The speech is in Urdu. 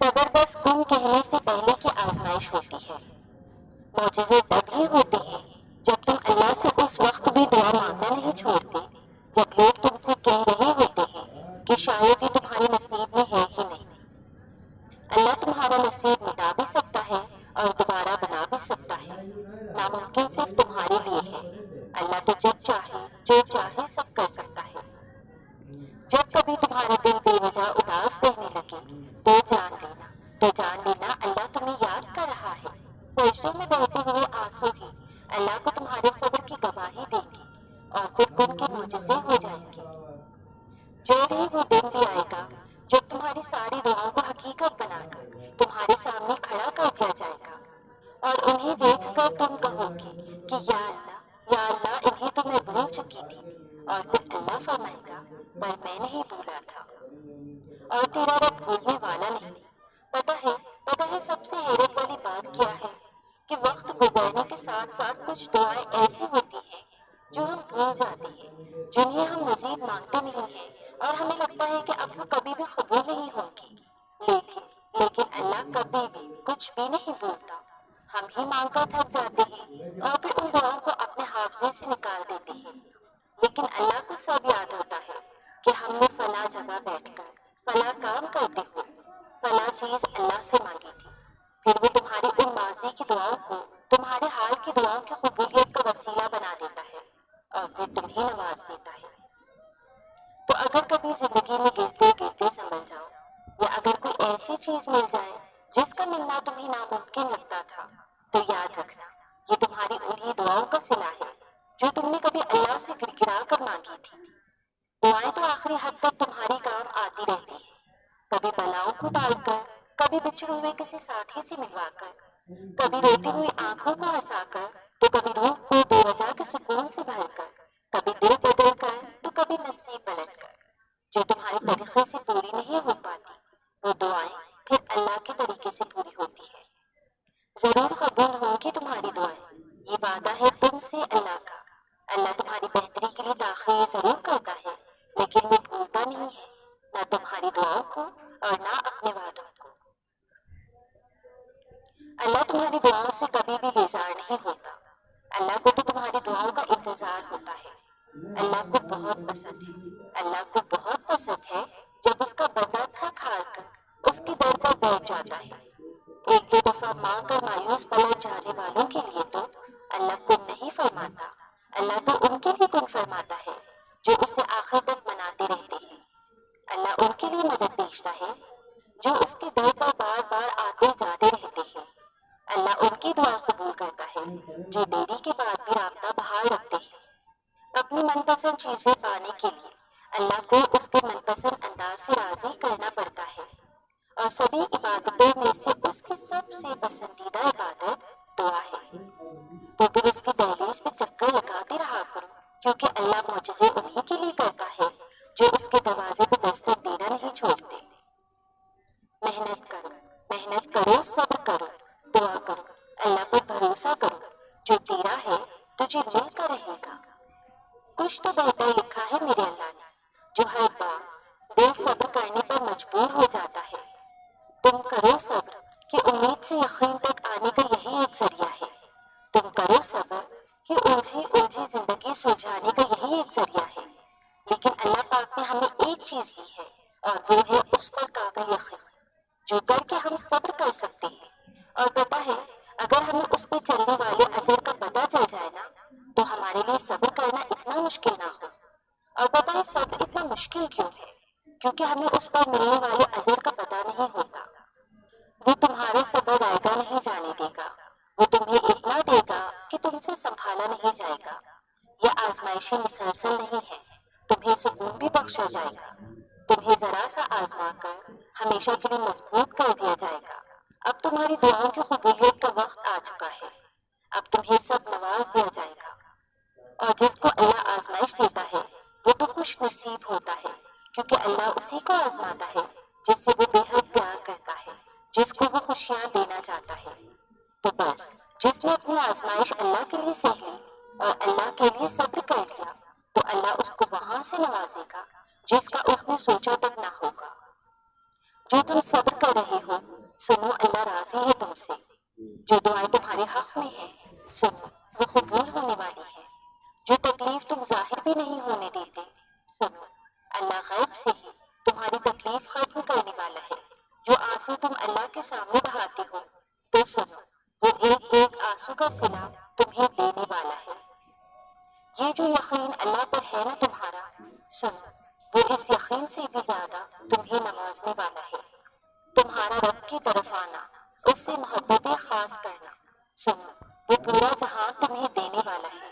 مگر بس کن کہنے سے پہلے کی آزمائش ہوتی ہے۔ معجزے تبھی ہوتے ہیں جب تم اللہ سے اس وقت بھی دعا مانگنا نہیں چھوڑتے جب لوگ تم سے کہہ رہے ہوتے ہیں کہ شاید یہ تمہارے نصیب میں ہے ہی نہیں۔ اللہ تمہارا نصیب مٹا بھی سکتا ہے اور دوبارہ بنا بھی سکتا ہے۔ ناممکن صرف تمہارے لیے ہے۔ اللہ تو جب چاہے جو چاہے سب کر سکتا ہے۔ جب کبھی تمہارا دل بے وجہ اداس رہنے لگے تو جان لینا اللہ تمہیں یاد کر رہا ہے۔ سجدوں میں بہتے ہوئے آنسو ہی اللہ کو تمہارے صبر کی گواہی دیں گے اور پھر کن کے معجزے ہو جائیں گے۔ جو بھی وہ دن بھی آئے گا جب تمہاری ساری دعاؤں کو حقیقت بنا کر تمہارے سامنے کھڑا کر دیا جائے گا اور انہیں دیکھ کر تم کہو گے کہ یا اللہ انہیں تو میں بھول چکی تھی، اور پھر اللہ فرمائے گا پر میں نہیں بھولا تھا اور تیرا رب بھولنے والا نہیں۔ پتہ ہے سب سے حیرت والی بات کیا ہے کہ وقت گزرنے کے ساتھ ساتھ کچھ دعائیں ایسی ہوتی ہیں جو ہم بھول جاتے ہیں، جنہیں ہم مزید مانگتے نہیں ہیں اور ہمیں لگتا ہے کہ اب وہ کبھی بھی قبول نہیں ہوں گی، لیکن اللہ کبھی بھی کچھ بھی نہیں بھولتا۔ ہم ہی مانگ کر تھک جاتے ہیں اور پھر ان دعاؤں کو اپنے حافظے سے نکال دیتے ہیں، لیکن اللہ کو سب یاد ہوتا ہے کہ ہم نے فلاں جگہ بیٹھ کر فلاں کام کرتے ہوئے فلاں چیز اللہ سے مانگی تھی۔ پھر وہ تمہاری ان ماضی کی دعاؤں کو تمہارے حال کی دعاؤں کی قبولیت کا وسیلہ بنا دیتا ہے اور پھر تمہیں نواز دیتا ہے۔ تو اگر کبھی زندگی میں گرتے گرتے سنبھل جاؤ یا اگر کوئی ایسی چیز مل جائے جس کا ملنا تمہیں ناممکن لگتا تھا، تو یاد رکھنا یہ تمہاری انہی دعاؤں کا صلہ ہے جو تم نے کبھی اللہ سے گڑ گڑا کر مانگی تھی۔ دعائیں تو آخری حد تک تمہاری کام آتی رہتی ہیں، کبھی بلاؤں کو ٹال کر، کبھی بچھڑے ہوئے کسی ساتھی سے ملوا کر، کبھی روتی ہوئی آنکھوں کو ہنسا کر، تو کبھی روح کو بے وجہ کے سکون سے بھر کر، کبھی دل بدل کر تو کبھی نصیب پلٹ کر۔ جو تمہارے طریقے سے پوری نہیں ہو پاتی وہ دعائیں پھر اللہ کے طریقے سے پوری ہوتی ہے۔ ضرور قبول ہوں گی تمہاری دعائیں، یہ وعدہ ہے تم سے اللہ کا۔ اللہ تمہاری بہتری کے لیے تاخیر ضرور کرتا ہے لیکن وہ بھولتا نہیں ہے، نہ تمہاری دعاؤں کو اور نہ اپنے وعدوں کو۔ اللہ تمہاری دعاؤں سے کبھی بھی بیزار نہیں ہوتا۔ اللہ کو تو تمہاری دعاؤں کا انتظار ہوتا ہے۔ اللہ کو بہت پسند ہے جب اس کا بندہ تھک ہار کر اس کے در پر بیٹھ جاتا ہے۔ ایک دو دفعہ مانگ کر مایوس پلٹ جانے والوں کے لیے تو اللہ کن نہیں فرماتا، اللہ تو ان کے لیے کن فرماتا ہے جو اسے آخر تک مناتے رہتے ہیں۔ اللہ ان کے لیے مدد بھیجتا ہے جو اس کے در پر بار بار آتے جاتے رہتے ہیں۔ اللہ ان کی دعا قبول کرتا ہے جو دیری کے بعد بھی رابطہ بحال رکھتے ہیں۔ اپنی من پسند چیزیں پانے کے لیے اللہ کو اس کے من پسند انداز سے راضی کرنا پڑتا ہے، اور سبھی عبادتوں میں سے اس کی سب سے پسندیدہ عبادت دعا ہے۔ تو پھر اس کی دہلیز پہ چکر لگاتے رہا کرو، کیونکہ اللہ معجزے انہی کے لیے کرتا ہے جو اس کے دروازے پہ دستک دینا نہیں چھوڑتے۔ محنت کرو، صبر کرو، دعا کرو، اللہ پر بھروسہ کرو، جو تیرا ہے تجھے مل کر رہے گا۔ کچھ تو بہتر لکھا ہے میرے اللہ نے، جو ہر بار دل صبر کرنے پر مجبور ہو جاتا ہے۔ تم کرو صبر کہ امید سے یقین تک آنے کا یہی ایک ذریعہ ہے۔ تم کرو صبر کہ الجھی زندگی سلجھانے کا یہی ایک ذریعہ ہے۔ لیکن اللہ پاک نے ہمیں ایک چیز دی ہے اور وہ ہے اس پر قابل یقین، جو کر کے ہم صبر کر سکتے ہیں۔ اور پتہ ہے اگر ہمیں اس پہ چلنے والے اجر کا پتہ چل جائے نا تو ہمارے لیے صبر کرنا اتنا مشکل نہ ہو۔ اور پتہ ہے صبر اتنا مشکل کیوں ہے؟ کیونکہ ہمیں اس پر ملنے والے اجر کا پتہ نہیں ہوتا۔ وہ تمہارا صبر رائگاں نہیں جانے دے گا، وہ تمہیں اتنا دے گا کہ تم سے سنبھالا نہیں جائے گا۔ یہ آزمائشیں مسلسل نہیں ہے، تمہیں سکون بھی بخشا جائے گا، تمہیں ذرا سا آزما کر ہمیشہ کے لیے مضبوط کر دیا جائے گا۔ اب تمہاری دعاؤں کی قبولیت کا وقت آ چکا ہے، اب تمہیں سب نواز دیا جائے گا۔ اور جس کو اللہ آزمائش دیتا ہے وہ تو خوش نصیب ہوتا ہے، کیونکہ اللہ اسی کو آزماتا ہے جس سے وہ بے حد پیار کرتا ہے، جس کو وہ خوشیاں دینا چاہتا ہے۔ تو بس جس نے اپنی آزمائش اللہ کے لیے سہ لی اور اللہ کے لیے صبر کر لیا تو اللہ اس کو وہاں سے نوازے گا جس کا اس نے سوچا تک نہ ہوگا۔ جو تم صبر کر رہے ہو جو تکلیف تم ظاہر بھی نہیں ہونے دیتے، سنو، اللہ غیب سے ہی تمہاری تکلیف ختم کرنے والا ہے۔ جو آنسو تم اللہ کے سامنے بہاتے ہو، تو سنو، وہ ایک ایک آنسو کا صلہ تمہیں دینے والا ہے۔ یہ جو یقین اللہ پر ہے نا تمہارا، سنو، وہ اس یقین سے بھی زیادہ تمہیں نوازنے والا ہے۔ تمہارا رب کی طرف آنا، اس سے محبت خاص کرنا، سنو، وہ پورا جہان تمہیں دینے والا ہے۔